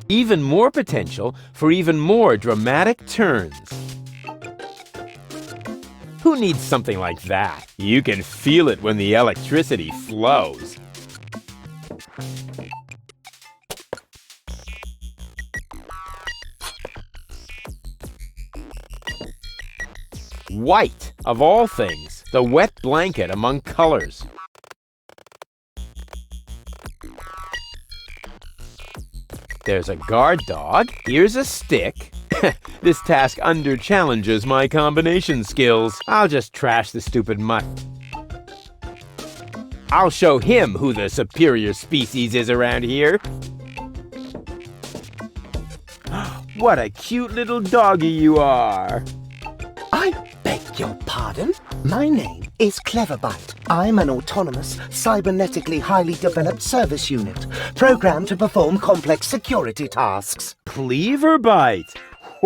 Even more potential for even more dramatic turns. Who needs something like that? You can feel it when the electricity flows. White, of all things, the wet blanket among colors. There's a guard dog. Here's a stick. This task under-challenges my combination skills. I'll just trash the stupid mutt. I'll show him who the superior species is around here. What a cute little doggy you are. I beg your pardon? My name is Cleverbite. I'm an autonomous, cybernetically highly developed service unit, programmed to perform complex security tasks. Cleverbite.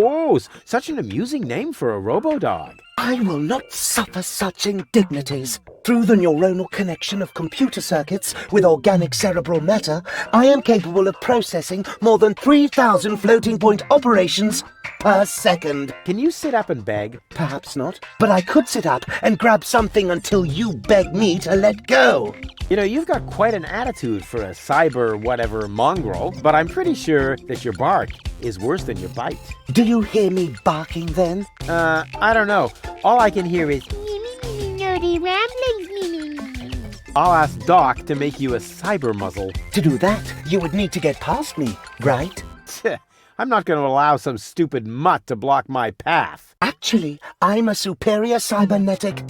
Oh, such an amusing name for a robo-dog. I will not suffer such indignities. Through the neuronal connection of computer circuits with organic cerebral matter, I am capable of processing more than 3,000 floating-point operations per second. Can you sit up and beg? Perhaps not, but I could sit up and grab something until you beg me to let go. You know, you've got quite an attitude for a cyber-whatever mongrel, but I'm pretty sure that your bark is worse than your bite. Do you hear me barking then? I don't know. All I can hear is nerdy ramblings. I'll ask Doc to make you a cyber muzzle. To do that, you would need to get past me, right? I'm not going to allow some stupid mutt to block my path. Actually, I'm a superior cybernetic.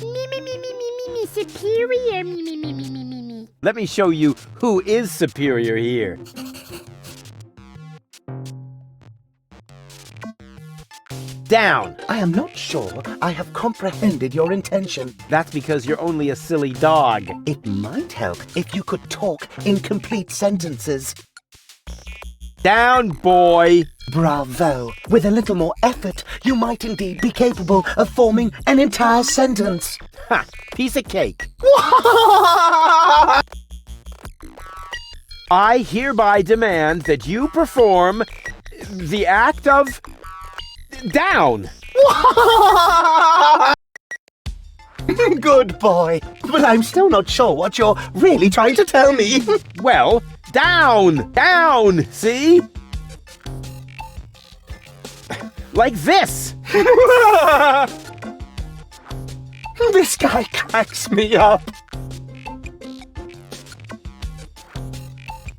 Superior. Let me show you who is superior here. Down. I am not sure I have comprehended your intention. That's because you're only a silly dog. It might help if you could talk in complete sentences. Down, boy. Bravo. With a little more effort, you might indeed be capable of forming an entire sentence. Ha! Piece of cake. I hereby demand that you perform the act of down. Good boy. But I'm still not sure what you're really trying to tell me. Well, down! Down! See? Like this! This guy cracks me up.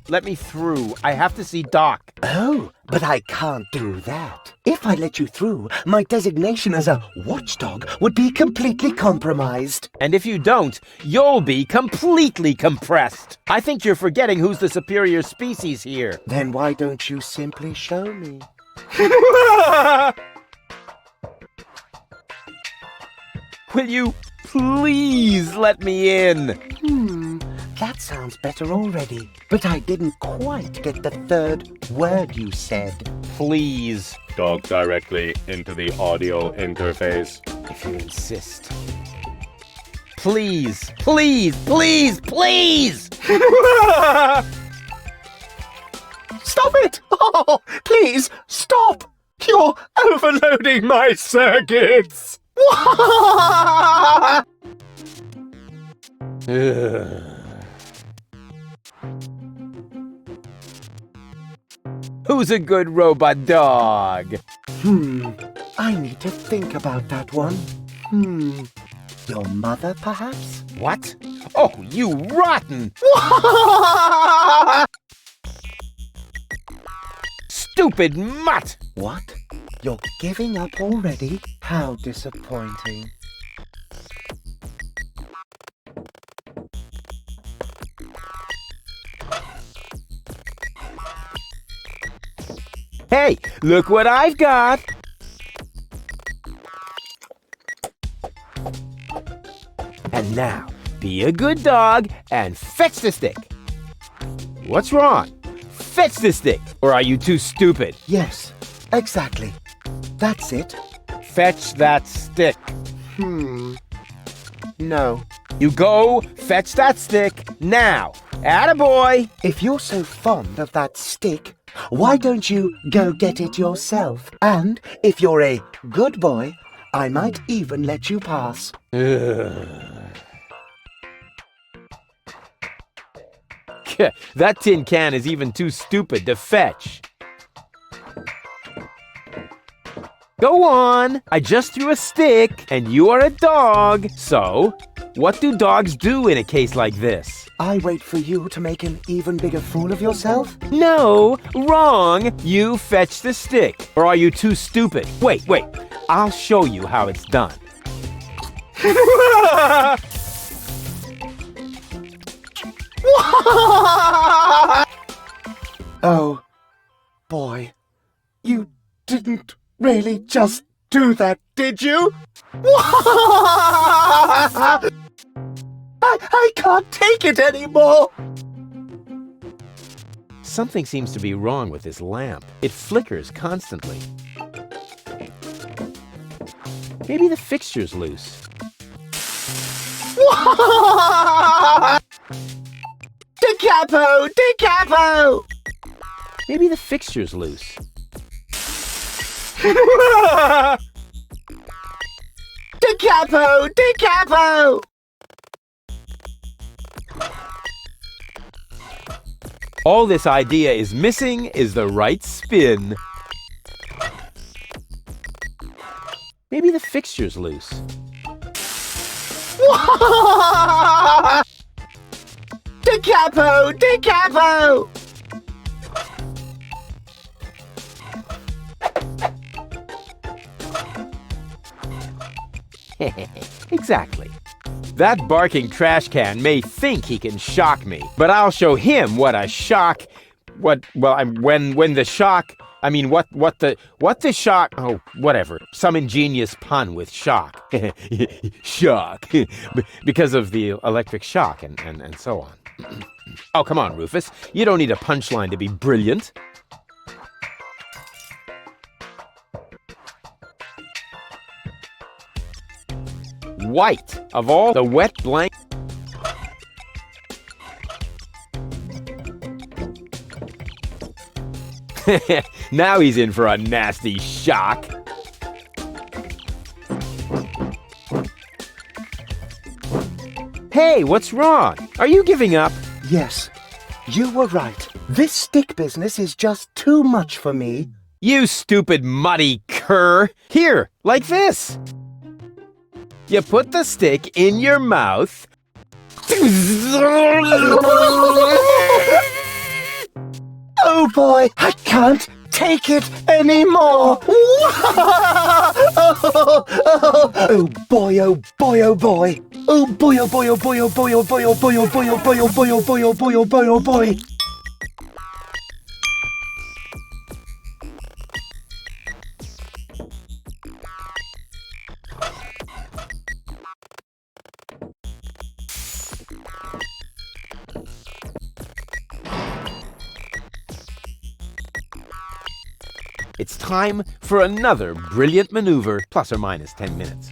Let me through. I have to see Doc. Oh, but I can't do that. If I let you through, my designation as a watchdog would be completely compromised. And if you don't, you'll be completely compressed. I think you're forgetting who's the superior species here. Then why don't you simply show me? Will you please let me in? That sounds better already. But I didn't quite get the third word you said. Please, Talk directly into the audio interface. if you insist. Please, please, please, please! Stop it! Oh, please, stop! You're overloading my circuits! Who's a good robot dog? I need to think about that one. Your mother, perhaps? What? Oh, you rotten! Stupid mutt! What? You're giving up already? How disappointing. Hey, look what I've got! And now, be a good dog and fetch the stick. What's wrong? Fetch the stick, or are you too stupid? Yes, exactly. That's it. Fetch that stick. No. You go fetch that stick now. Attaboy! If you're so fond of that stick, Why don't you go get it yourself? And if you're a good boy, I might even let you pass. That tin can is even too stupid to fetch. Go on! I just threw a stick, and you are a dog. So, what do dogs do in a case like this? I wait for you to make an even bigger fool of yourself? No, wrong! You fetch the stick. Or are you too stupid? Wait. I'll show you how it's done. Oh, boy. You didn't really just do that, did you? I can't take it anymore! Something seems to be wrong with this lamp. It flickers constantly. Maybe the fixture's loose. Da capo! Maybe the fixture's loose. Da capo! All this idea is missing is the right spin. Maybe the fixture's loose. Da capo! Exactly. That barking trash can may think he can shock me, but I'll show him what a shock. What the shock. Oh, whatever. Some ingenious pun with shock. Shock. Because of the electric shock and so on. Oh, come on, Rufus. You don't need a punchline to be brilliant. White of all the wet blank. Now he's in for a nasty shock. Hey, what's wrong? Are you giving up? Yes, you were right. This stick business is just too much for me. You stupid muddy cur. Here, like this. You put the stick in your mouth. Oh boy, I can't take it anymore. Oh boy, oh boy, oh boy. Oh boy, oh boy, oh boy, oh boy, oh boy, oh boy, oh boy, oh boy, oh boy, oh boy, oh boy, oh boy, oh boy. It's time for another brilliant maneuver, plus or minus 10 minutes.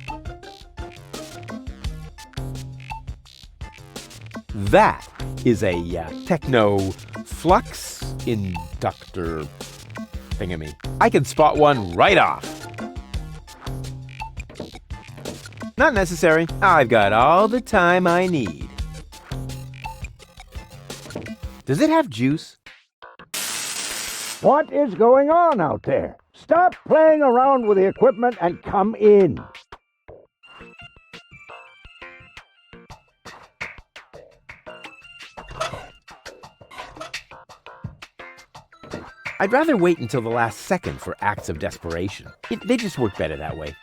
That is a techno flux inductor thingamy. I can spot one right off. Not necessary. I've got all the time I need. Does it have juice? What is going on out there? Stop playing around with the equipment and come in. I'd rather wait until the last second for acts of desperation. They just work better that way.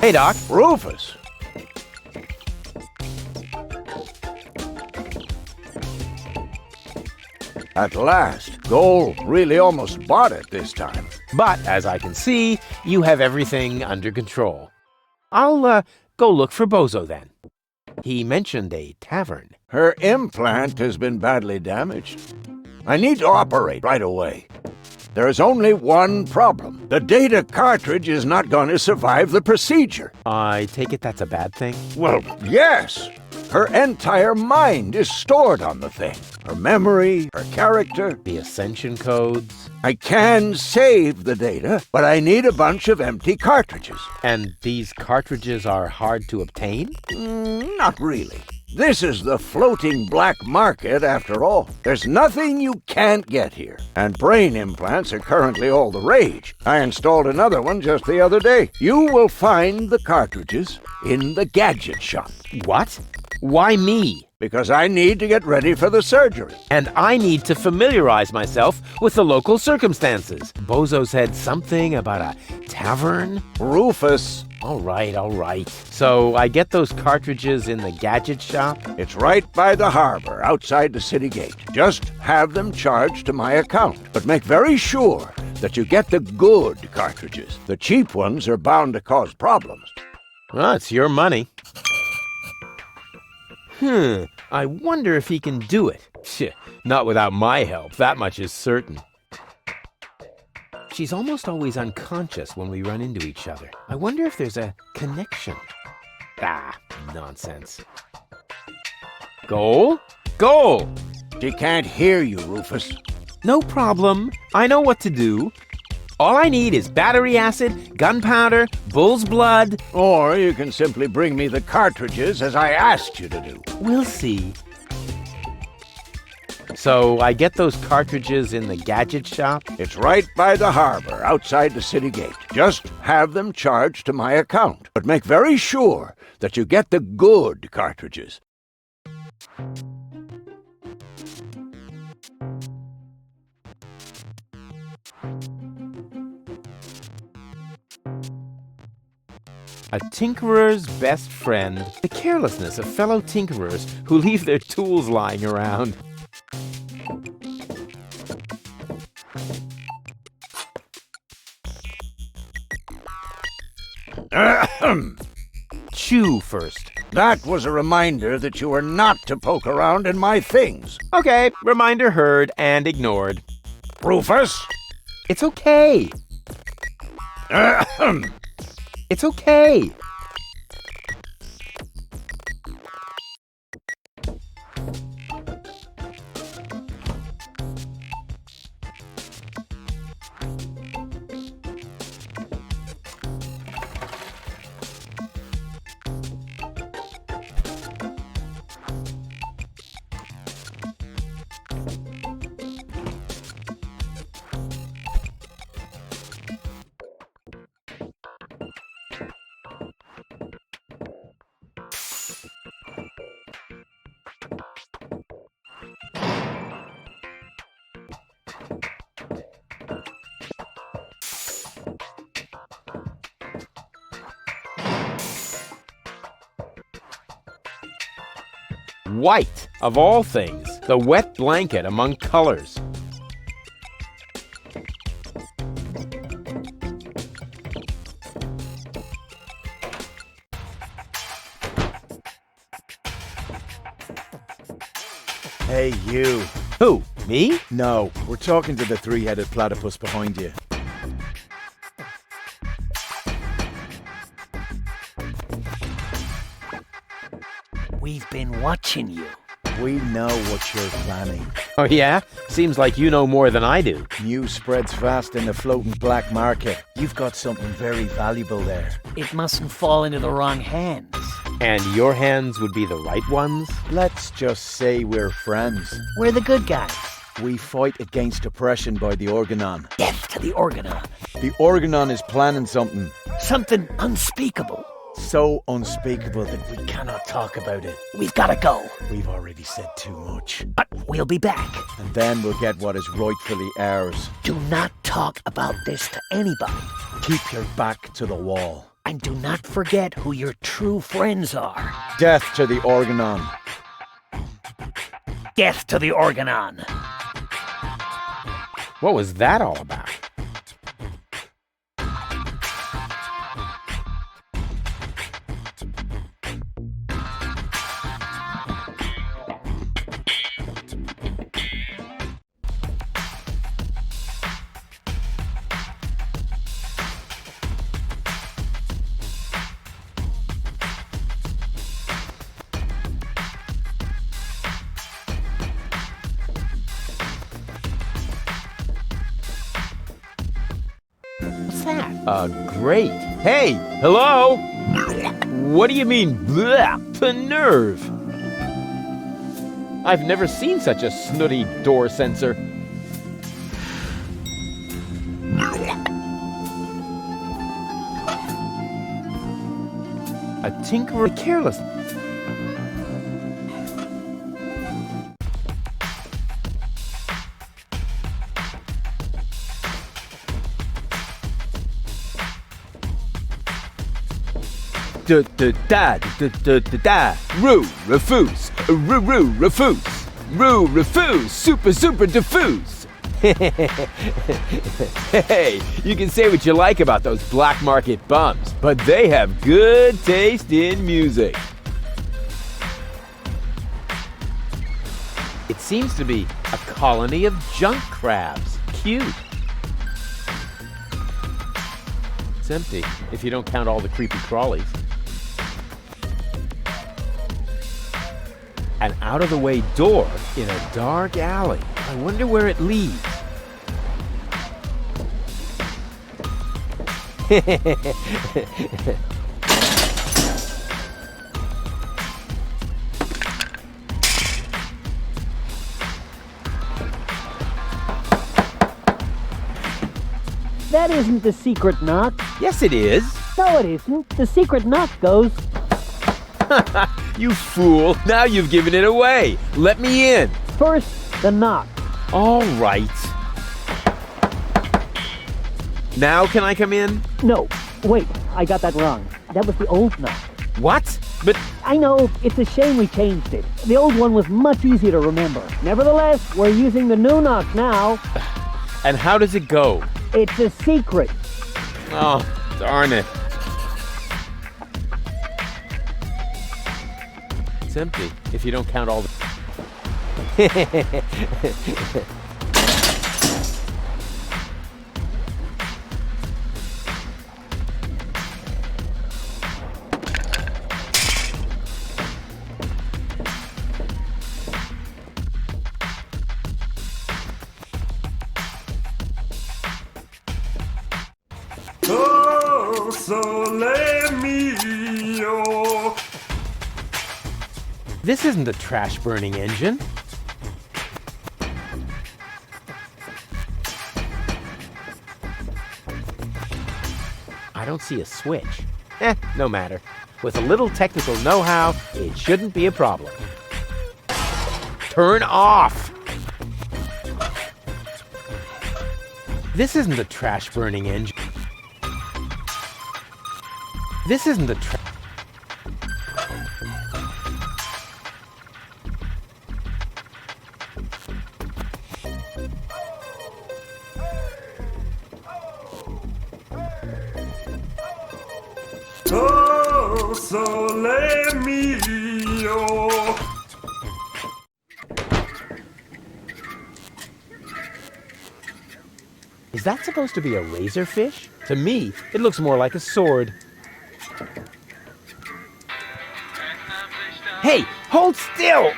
Hey, Doc. Rufus. At last, Goal really almost bought it this time. But, as I can see, you have everything under control. I'll go look for Bozo then. He mentioned a tavern. Her implant has been badly damaged. I need to operate right away. There is only one problem. The data cartridge is not going to survive the procedure. I take it that's a bad thing? Well, yes. Her entire mind is stored on the thing. Her memory, her character. The ascension codes? I can save the data, but I need a bunch of empty cartridges. And these cartridges are hard to obtain? Not really. This is the floating black market after all. There's nothing you can't get here. And brain implants are currently all the rage. I installed another one just the other day. You will find the cartridges in the gadget shop. What? Why me? Because I need to get ready for the surgery. And I need to familiarize myself with the local circumstances. Bozo said something about a tavern? Rufus. All right. So I get those cartridges in the gadget shop? It's right by the harbor, outside the city gate. Just have them charged to my account. But make very sure that you get the good cartridges. The cheap ones are bound to cause problems. Well, it's your money. I wonder if he can do it. Not without my help, that much is certain. She's almost always unconscious when we run into each other. I wonder if there's a connection. Nonsense. Goal? Goal! She can't hear you, Rufus. No problem. I know what to do. All I need is battery acid, gunpowder, bull's blood. Or you can simply bring me the cartridges as I asked you to do. We'll see. So I get those cartridges in the gadget shop? It's right by the harbor, outside the city gate. Just have them charged to my account. But make very sure that you get the good cartridges. A tinkerer's best friend. The carelessness of fellow tinkerers who leave their tools lying around. Chew first. That was a reminder that you were not to poke around in my things. Okay, reminder heard and ignored. Rufus? It's okay. It's okay. White, of all things, the wet blanket among colors. Hey, you. Who, me? No, we're talking to the three-headed platypus behind you. We've been watching you. We know what you're planning. Oh yeah? Seems like you know more than I do. News spreads fast in the floating black market. You've got something very valuable there. It mustn't fall into the wrong hands. And your hands would be the right ones? Let's just say we're friends. We're the good guys. We fight against oppression by the Organon. Death to the Organon. The Organon is planning something Something unspeakable. so unspeakable that we cannot talk about it. We've got to go. We've already said too much. But we'll be back. And then we'll get what is rightfully ours. Do not talk about this to anybody. Keep your back to the wall. And do not forget who your true friends are. Death to the Organon. Death to the Organon. What was that all about? that? Great. Hey, hello? What do you mean, bleh, the nerve? I've never seen such a snooty door sensor. A tinkerer careless. Rufus, Rufus, super diffuse. Hey, you can say what you like about those black market bums, but they have good taste in music. It seems to be a colony of junk crabs. Cute. It's empty, if you don't count all the creepy crawlies. An out-of-the-way door in a dark alley. I wonder where it leads. That isn't the secret knock. Yes, it is. No, it isn't. The secret knock goes... You fool. Now you've given it away. Let me in. First, the knock. All right. Now can I come in? No, wait, I got that wrong. That was the old knock. What? But I know, it's a shame we changed it. The old one was much easier to remember. Nevertheless, we're using the new knock now. and how does it go? It's a secret. Oh, darn it. It's empty, if you don't count all the... Oh, sole mio. This isn't a trash-burning engine. I don't see a switch. No matter. With a little technical know-how, it shouldn't be a problem. Turn off! This isn't a trash-burning engine. This isn't a Oh, sole mio. Is that supposed to be a razorfish? To me, it looks more like a sword. Hey, hold still!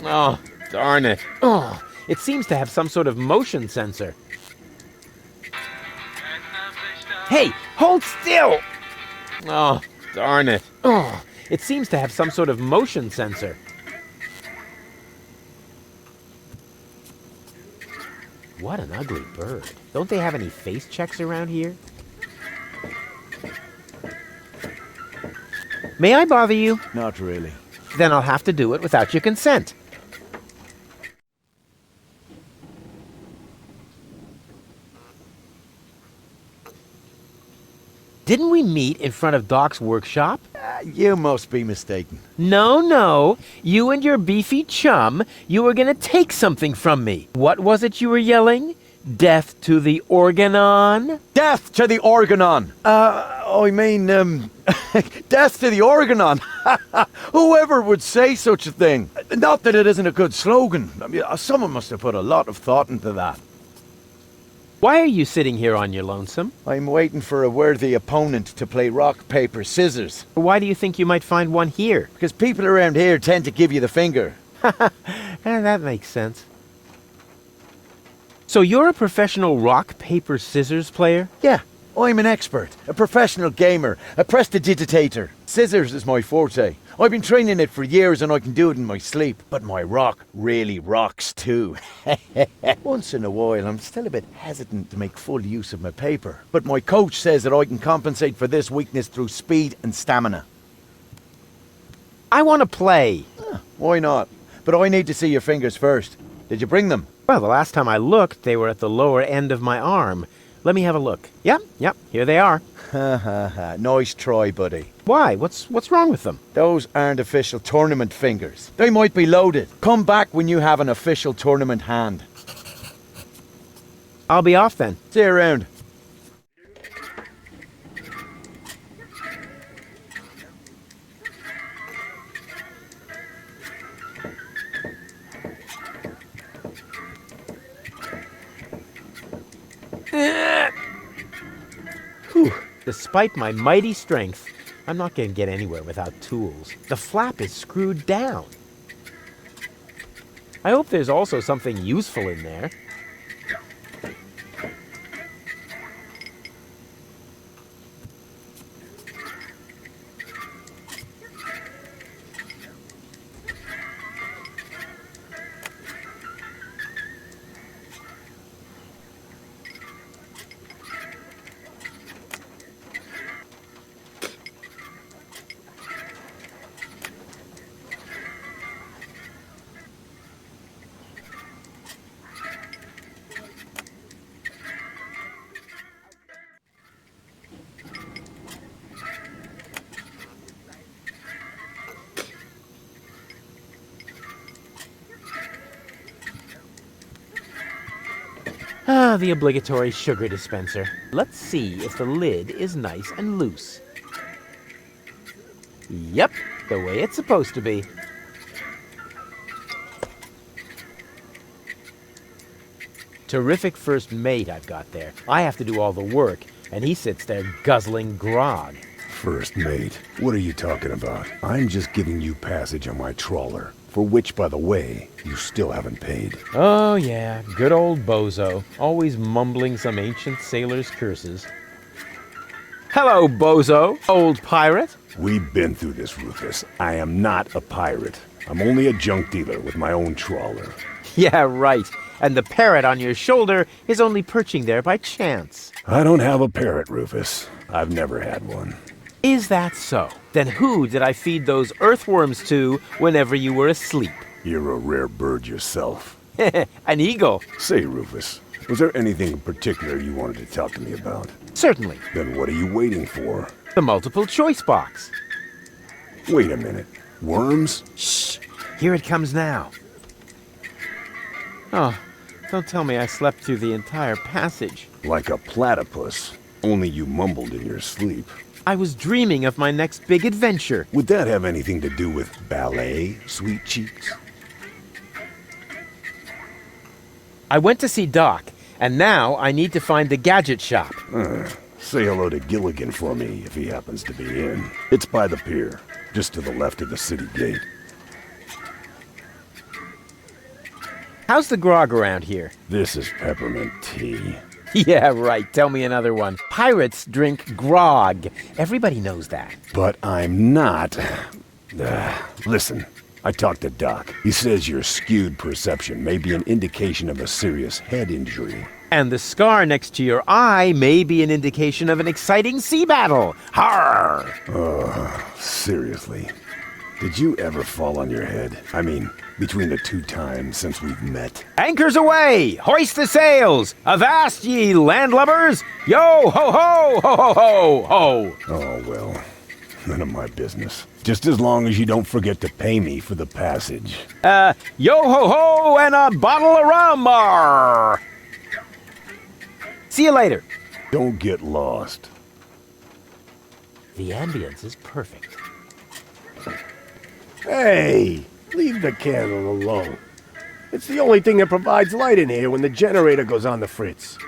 Oh, darn it. Oh, it seems to have some sort of motion sensor. Hey, hold still! Oh, darn it. Oh, it seems to have some sort of motion sensor. What an ugly bird. Don't they have any face checks around here? May I bother you? Not really. Then I'll have to do it without your consent. Didn't we meet in front of Doc's workshop? You must be mistaken. No. You and your beefy chum, you were gonna take something from me. What was it you were yelling? Death to the organon? Death to the organon! Death to the organon! Whoever would say such a thing? Not that it isn't a good slogan. I mean, someone must have put a lot of thought into that. Why are you sitting here on your lonesome? I'm waiting for a worthy opponent to play rock, paper, scissors. Why do you think you might find one here? Because people around here tend to give you the finger. That makes sense. So you're a professional rock, paper, scissors player? Yeah, I'm an expert, a professional gamer, a prestidigitator. Scissors is my forte. I've been training it for years and I can do it in my sleep. But my rock really rocks too. Once in a while, I'm still a bit hesitant to make full use of my paper. But my coach says that I can compensate for this weakness through speed and stamina. I want to play. Why not? But I need to see your fingers first. Did you bring them? Well, the last time I looked, they were at the lower end of my arm. Let me have a look. Yep, here they are. Ha ha ha. Nice try, buddy. Why? What's wrong with them? Those aren't official tournament fingers. They might be loaded. Come back when you have an official tournament hand. I'll be off then. See you around. Whew. Despite my mighty strength, I'm not going to get anywhere without tools. The flap is screwed down. I hope there's also something useful in there. The obligatory sugar dispenser. Let's see if the lid is nice and loose. Yep, the way it's supposed to be. Terrific first mate I've got there. I have to do all the work, and he sits there guzzling grog. First mate, what are you talking about? I'm just giving you passage on my trawler, for which, by the way, you still haven't paid. Oh yeah, good old bozo, always mumbling some ancient sailor's curses. Hello, bozo, old pirate. We've been through this, Rufus. I am not a pirate. I'm only a junk dealer with my own trawler. Yeah, right. And the parrot on your shoulder is only perching there by chance. I don't have a parrot, Rufus. I've never had one. Is that so? Then who did I feed those earthworms to whenever you were asleep? You're a rare bird yourself. An eagle. Say, Rufus, was there anything in particular you wanted to talk to me about? Certainly. Then what are you waiting for? The multiple choice box. Wait a minute. Worms? Shh. Here it comes now. Oh, don't tell me I slept through the entire passage. Like a platypus. Only you mumbled in your sleep. I was dreaming of my next big adventure. Would that have anything to do with ballet, sweet cheeks? I went to see Doc, and now I need to find the gadget shop. Say hello to Gilligan for me if he happens to be in. It's by the pier, just to the left of the city gate. How's the grog around here? This is peppermint tea. Yeah, right. Tell me another one. Pirates drink grog. Everybody knows that. But I'm not. Listen, I talked to Doc. He says your skewed perception may be an indication of a serious head injury. And the scar next to your eye may be an indication of an exciting sea battle. Harr! Seriously. Did you ever fall on your head? I mean, between the 2 times since we've met. Anchors away! Hoist the sails! Avast ye landlubbers! Yo ho ho ho ho ho ho! Oh, well, none of my business. Just as long as you don't forget to pay me for the passage. Yo ho ho and a bottle of rum! Arr! See you later. Don't get lost. The ambience is perfect. Hey, leave the candle alone. It's the only thing that provides light in here when the generator goes on the fritz.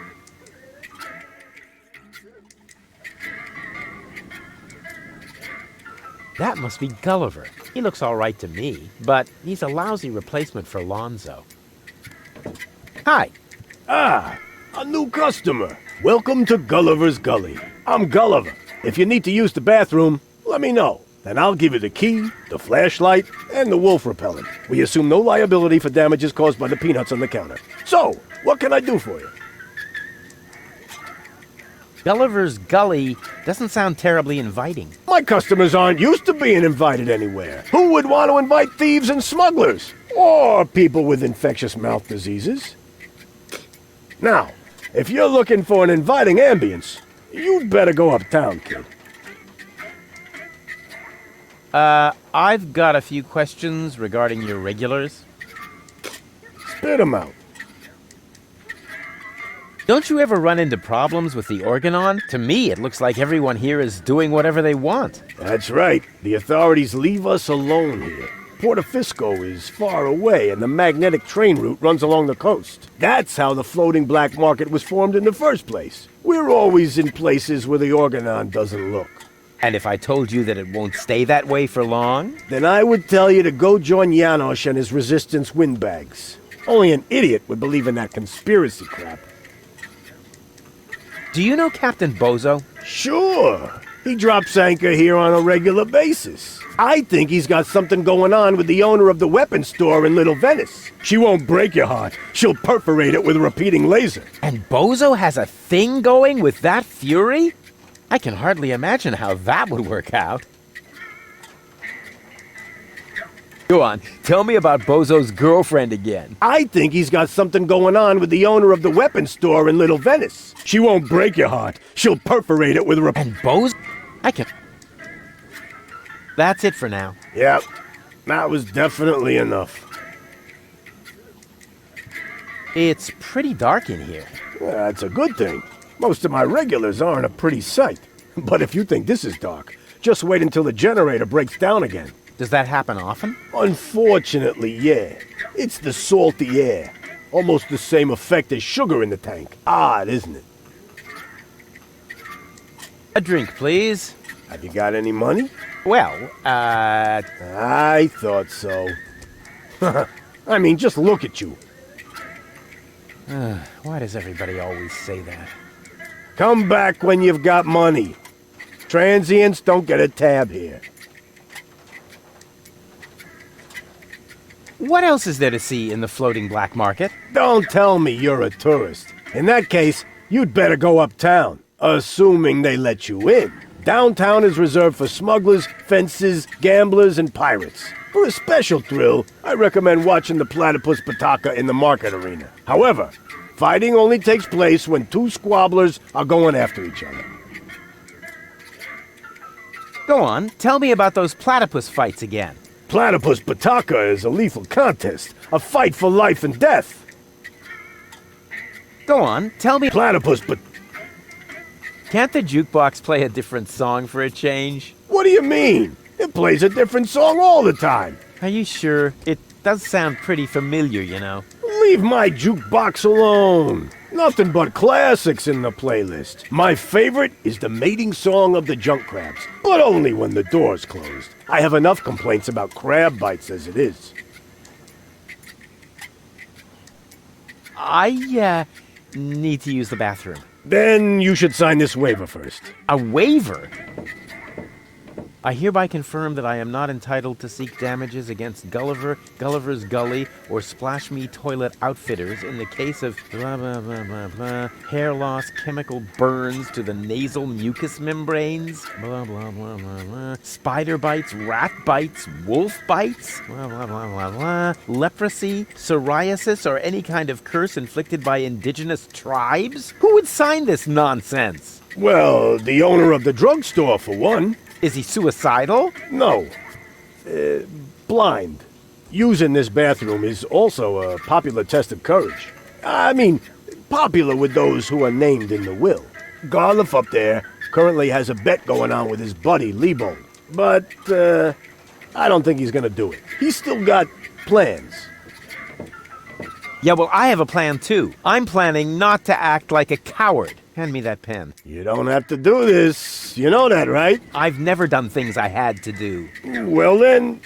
That must be Gulliver. He looks all right to me, but he's a lousy replacement for Lonzo. Hi. Ah, a new customer. Welcome to Gulliver's Gully. I'm Gulliver. If you need to use the bathroom, let me know. Then I'll give you the key, the flashlight, and the wolf repellent. We assume no liability for damages caused by the peanuts on the counter. So, what can I do for you? Gulliver's Gully doesn't sound terribly inviting. My customers aren't used to being invited anywhere. Who would want to invite thieves and smugglers? Or people with infectious mouth diseases? Now, if you're looking for an inviting ambience, you'd better go uptown, kid. I've got a few questions regarding your regulars. Spit 'em out. Don't you ever run into problems with the Organon? To me, it looks like everyone here is doing whatever they want. That's right. The authorities leave us alone here. Porto Fisco is far away, and the magnetic train route runs along the coast. That's how the floating black market was formed in the first place. We're always in places where the Organon doesn't look. And if I told you that it won't stay that way for long? Then I would tell you to go join Janosch and his resistance windbags. Only an idiot would believe in that conspiracy crap. Do you know Captain Bozo? Sure. He drops anchor here on a regular basis. I think he's got something going on with the owner of the weapons store in Little Venice. She won't break your heart. She'll perforate it with a repeating laser. And Bozo has a thing going with that fury? I can hardly imagine how that would work out. Go on, tell me about Bozo's girlfriend again. I think he's got something going on with the owner of the weapons store in Little Venice. She won't break your heart. She'll perforate it with a And Bozo? I can... That's it for now. Yep, that was definitely enough. It's pretty dark in here. That's a good thing. Most of my regulars aren't a pretty sight. But if you think this is dark, just wait until the generator breaks down again. Does that happen often? Unfortunately, yeah. It's the salty air. Almost the same effect as sugar in the tank. Odd, isn't it? A drink, please. Have you got any money? Well, I thought so. I mean, just look at you. Why does everybody always say that? Come back when you've got money. Transients don't get a tab here. What else is there to see in the floating black market? Don't tell me you're a tourist. In that case, you'd better go uptown, assuming they let you in. Downtown is reserved for smugglers, fences, gamblers, and pirates. For a special thrill, I recommend watching the platypus pataka in the market arena. However, fighting only takes place when two squabblers are going after each other. Go on, tell me about those platypus fights again. Platypus pataka is a lethal contest, a fight for life and death. Go on, tell me... Platypus Can't the jukebox play a different song for a change? What do you mean? It plays a different song all the time. Are you sure? It does sound pretty familiar, you know. Leave my jukebox alone. Nothing but classics in the playlist. My favorite is the mating song of the junk crabs, but only when the door's closed. I have enough complaints about crab bites as it is. I need to use the bathroom. Then you should sign this waiver first. A waiver? I hereby confirm that I am not entitled to seek damages against Gulliver, Gulliver's Gully, or Splash Me Toilet Outfitters in the case of blah blah blah blah blah, hair loss, chemical burns to the nasal mucous membranes, blah blah blah blah blah, spider bites, rat bites, wolf bites, blah blah blah blah blah, leprosy, psoriasis, or any kind of curse inflicted by indigenous tribes? Who would sign this nonsense? Well, the owner of the drugstore, for one. Is he suicidal? No. Blind. Using this bathroom is also a popular test of courage. I mean, popular with those who are named in the will. Garliff up there currently has a bet going on with his buddy, Lebo. But, I don't think he's gonna do it. He's still got plans. Yeah, well, I have a plan, too. I'm planning not to act like a coward. Hand me that pen. You don't have to do this. You know that, right? I've never done things I had to do. Well then,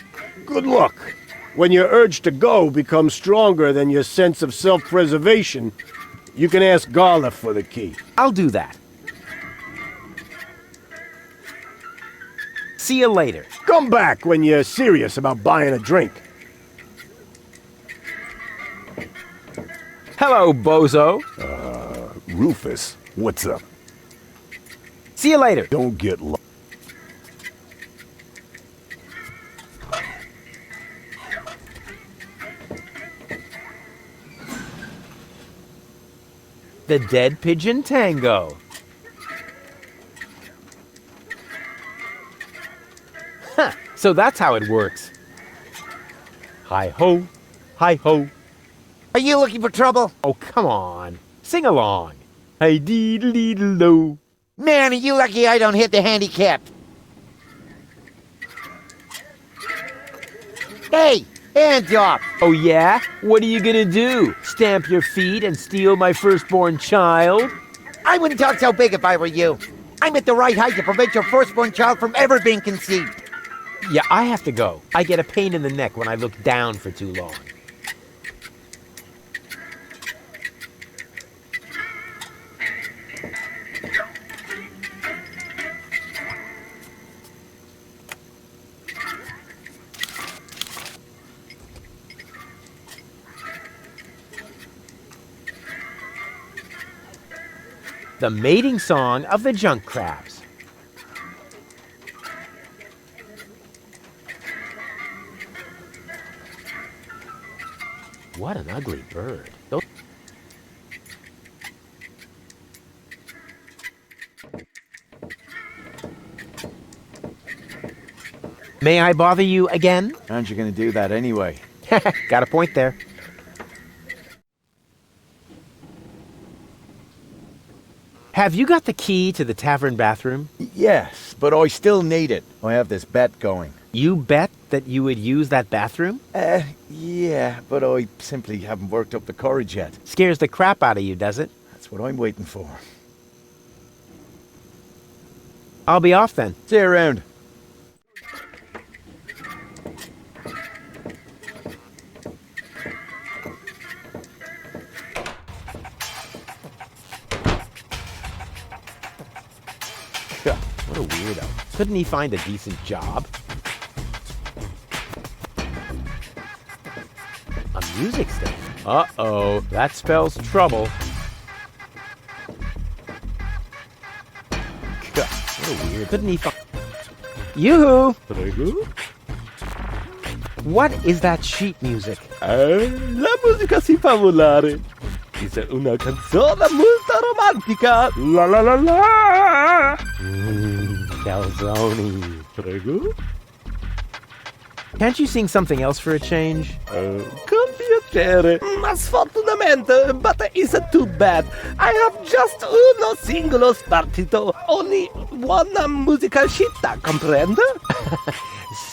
good luck. When your urge to go becomes stronger than your sense of self-preservation, You can ask Garla for the key. I'll do that. See you later. Come back when you're serious about buying a drink. Hello, bozo. Rufus, what's up? See you later. Don't get lost. The Dead Pigeon Tango. Huh, so that's how it works. Hi-ho, hi-ho. Are you looking for trouble? Oh, come on. Sing along. Hi-dee-dee-dee-lo. Man, are you lucky I don't hit the handicap. Hey, hands off. Oh, yeah? What are you gonna do? Stamp your feet and steal my firstborn child? I wouldn't talk so big if I were you. I'm at the right height to prevent your firstborn child from ever being conceived. Yeah, I have to go. I get a pain in the neck when I look down for too long. The mating song of the junk crabs. What an ugly bird. May I bother you again? Aren't you going to do that anyway? Got a point there. Have you got the key to the tavern bathroom? Yes, but I still need it. I have this bet going. You bet that you would use that bathroom? Yeah, but I simply haven't worked up the courage yet. Scares the crap out of you, does it? That's what I'm waiting for. I'll be off then. See you around. What a weirdo. Couldn't he find a decent job? A music stand? Uh-oh, that spells trouble. What a weird... Couldn't he find... Yoo-hoo! What is that sheet music? La musica si fa volare. Dice una canzone molto romantica. La la la la. Calzone. Prego. Can't you sing something else for a change? Con piacere. Ma sfortunatamente, but it's too bad. I have just uno singolo spartito. Only one musica scitta, comprende?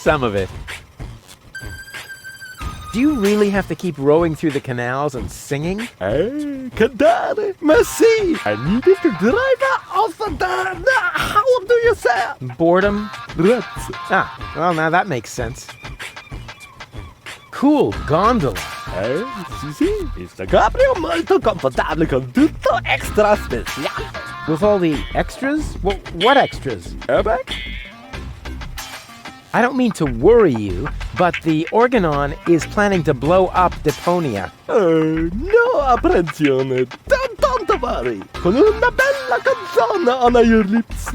Some of it. Do you really have to keep rowing through the canals and singing? Cantare, ma sì. I needed to drive off the... How do you say? Boredom? Ah, well, now that makes sense. Cool gondola. Sì, sì. It's a cabrio molto confortable con tutto extra speciale. With all the extras? What extras? Airbag? I don't mean to worry you, but the Organon is planning to blow up Deponia. No apprensione. Don't worry. Con una bella canzone on your lips,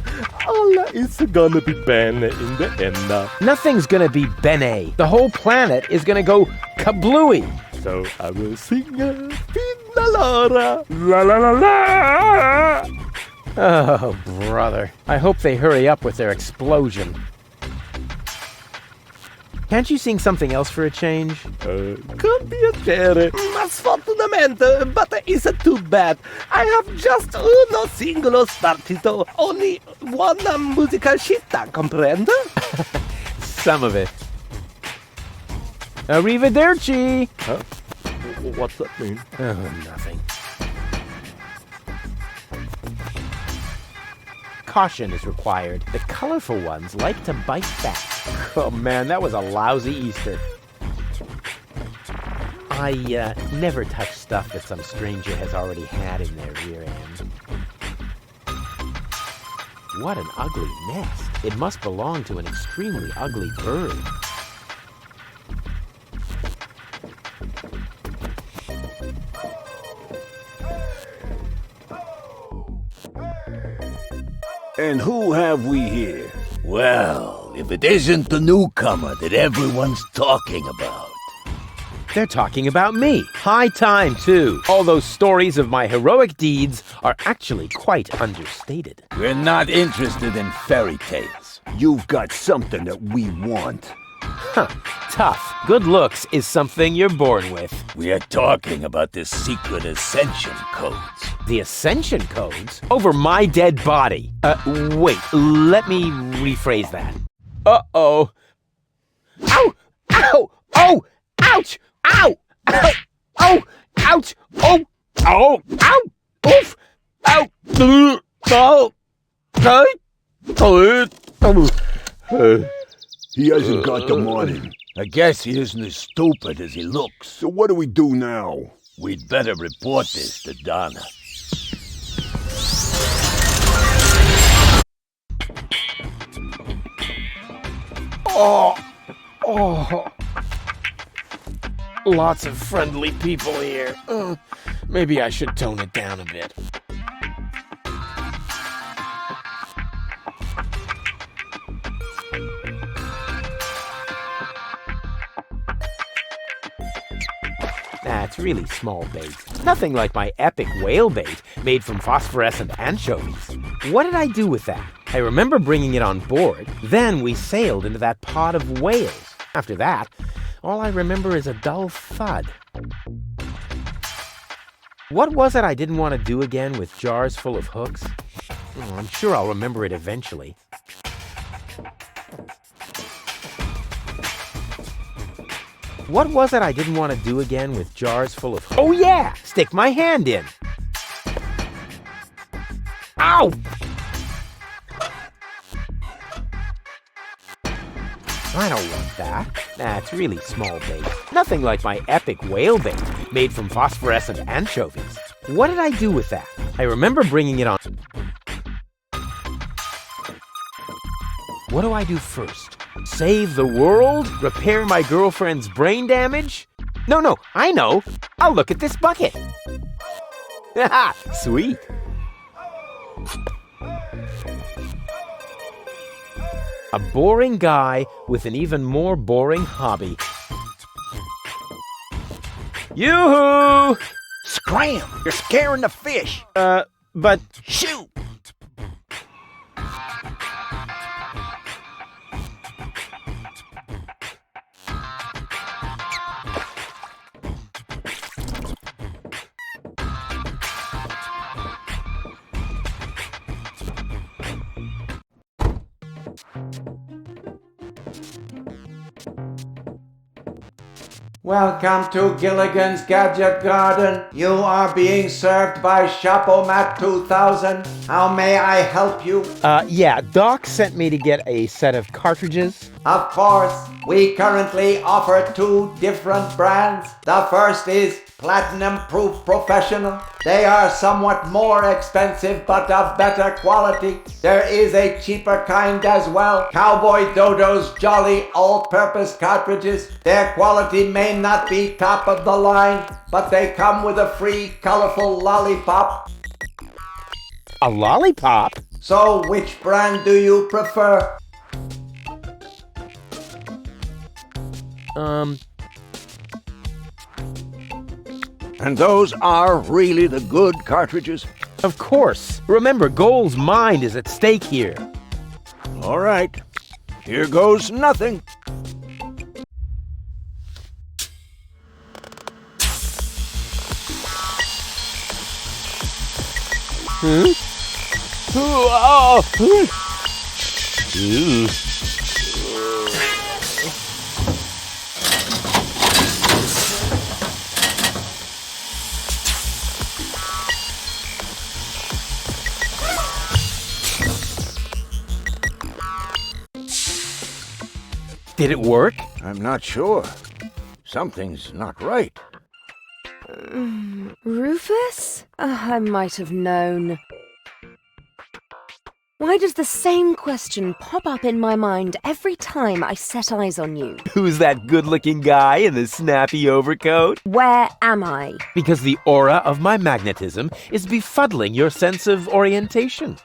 all is gonna be bene in the end. Nothing's gonna be bene. The whole planet is gonna go kablooey. So I will sing Fina Laura. La la la la. Oh, brother. I hope they hurry up with their explosion. Can't you sing something else for a change? Con piacere. Ma sfortunamente, but it's too bad. I have just uno singolo spartito. Only one musica scitta, comprende? Some of it. Arrivederci! Huh? What's that mean? Oh, nothing. Caution is required. The colorful ones like to bite back. Oh man, that was a lousy Easter. I never touch stuff that some stranger has already had in their rear end. What an ugly nest. It must belong to an extremely ugly bird. And who have we here? Well, if it isn't the newcomer that everyone's talking about. They're talking about me. High time, too. All those stories of my heroic deeds are actually quite understated. We're not interested in fairy tales. You've got something that we want. Huh. Tough. Good looks is something you're born with. We are talking about the secret ascension codes. The ascension codes? Over my dead body. Wait, let me rephrase that. Uh-oh. Ow! Ow! Oh! Ouch! Ow! Ow! Oh! Ouch! Oh! Ow! Ow! Oof! Ow! Oh! He hasn't got them on him. I guess he isn't as stupid as he looks. So what do we do now? We'd better report this to Donna. Oh. Lots of friendly people here. Maybe I should tone it down a bit. That's really small bait. Nothing like my epic whale bait made from phosphorescent anchovies. What did I do with that? I remember bringing it on board. Then we sailed into that pod of whales. After that, all I remember is a dull thud. What was it I didn't want to do again with jars full of hooks? Oh, I'm sure I'll remember it eventually. What was it I didn't want to do again with jars full of hooks? Oh yeah! Stick my hand in! Ow! I don't want that. That's really small bait. Nothing like my epic whale bait made from phosphorescent anchovies. What did I do with that? I remember bringing it on. What do I do first? Save the world? Repair my girlfriend's brain damage? No, I know. I'll look at this bucket. Haha, sweet. A boring guy with an even more boring hobby. Yoo-hoo! Scram! You're scaring the fish. But... Shoot! Welcome to Gilligan's Gadget Garden. You are being served by Shapomat 2000. How may I help you? Yeah, Doc sent me to get a set of cartridges. Of course, we currently offer 2 different brands. The first is Platinum Proof Professional. They are somewhat more expensive but of better quality. There is a cheaper kind as well. Cowboy Dodo's Jolly All-Purpose Cartridges. Their quality may not be top of the line, but they come with a free colorful lollipop. A lollipop? So which brand do you prefer? And those are really the good cartridges? Of course. Remember, Goal's mind is at stake here. All right. Here goes nothing. Hmm? Oh! Ooh. Did it work? I'm not sure. Something's not right. Rufus? I might have known. Why does the same question pop up in my mind every time I set eyes on you? Who's that good-looking guy in the snappy overcoat? Where am I? Because the aura of my magnetism is befuddling your sense of orientation.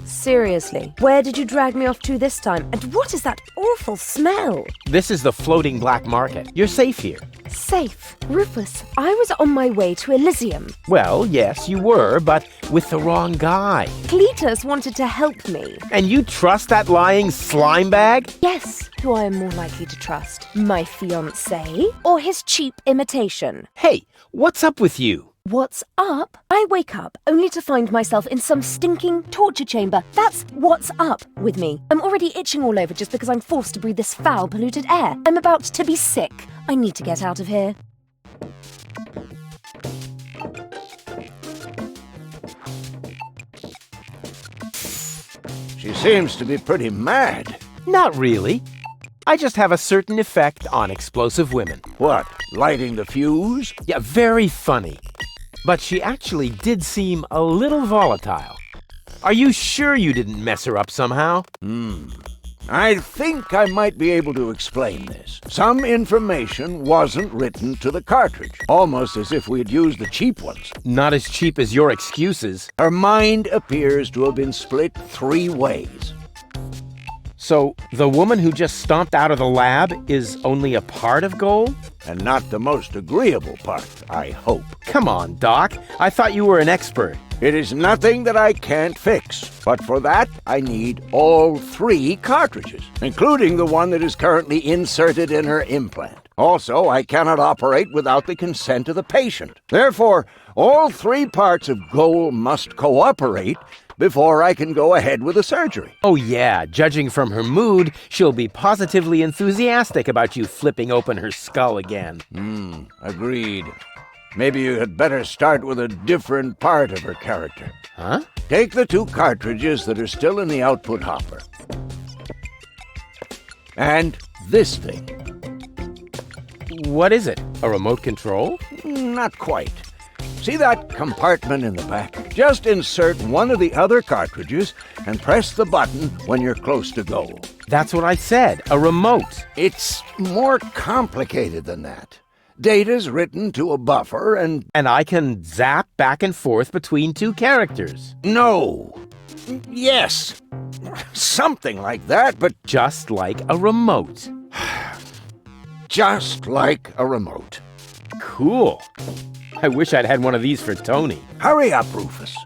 Seriously, where did you drag me off to this time? And what is that awful smell? This is the floating black market. You're safe here. Safe? Rufus, I was on my way to Elysium. Well, yes, you were, but with the wrong guy. Cletus wanted to help me. And you trust that lying slime bag? Yes, who I am more likely to trust. My fiancé or his cheap imitation? Hey, what's up with you? What's up? I wake up only to find myself in some stinking torture chamber. That's what's up with me. I'm already itching all over just because I'm forced to breathe this foul, polluted air. I'm about to be sick. I need to get out of here. She seems to be pretty mad. Not really. I just have a certain effect on explosive women. What, lighting the fuse? Yeah, very funny. But she actually did seem a little volatile. Are you sure you didn't mess her up somehow? I think I might be able to explain this. Some information wasn't written to the cartridge, almost as if we had used the cheap ones. Not as cheap as your excuses. Her mind appears to have been split 3 ways. So, the woman who just stomped out of the lab is only a part of Goal? And not the most agreeable part, I hope. Come on, Doc. I thought you were an expert. It is nothing that I can't fix, but for that I need all 3 cartridges, including the one that is currently inserted in her implant. Also, I cannot operate without the consent of the patient. Therefore, all 3 parts of Goal must cooperate before I can go ahead with the surgery. Oh yeah, judging from her mood, she'll be positively enthusiastic about you flipping open her skull again. Agreed. Maybe you had better start with a different part of her character. Huh? Take the 2 cartridges that are still in the output hopper. And this thing. What is it? A remote control? Not quite. See that compartment in the back? Just insert one of the other cartridges and press the button when you're close to Goal. That's what I said, a remote. It's more complicated than that. Data's written to a buffer and I can zap back and forth between 2 characters. No. Yes. Something like that, but just like a remote. Just like a remote. Cool. I wish I'd had one of these for Tony. Hurry up, Rufus.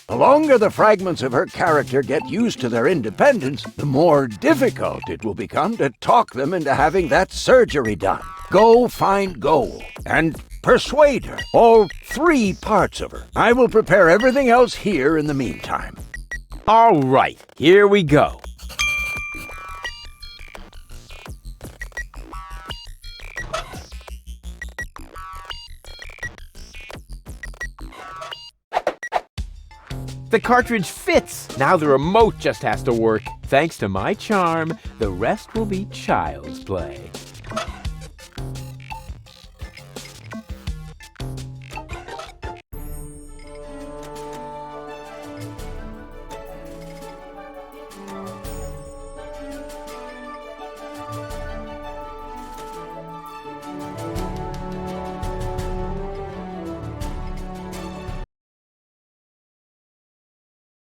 The longer the fragments of her character get used to their independence, the more difficult it will become to talk them into having that surgery done. Go find Goal and persuade her. All 3 parts of her. I will prepare everything else here in the meantime. All right, here we go. The cartridge fits. Now the remote just has to work. Thanks to my charm, the rest will be child's play.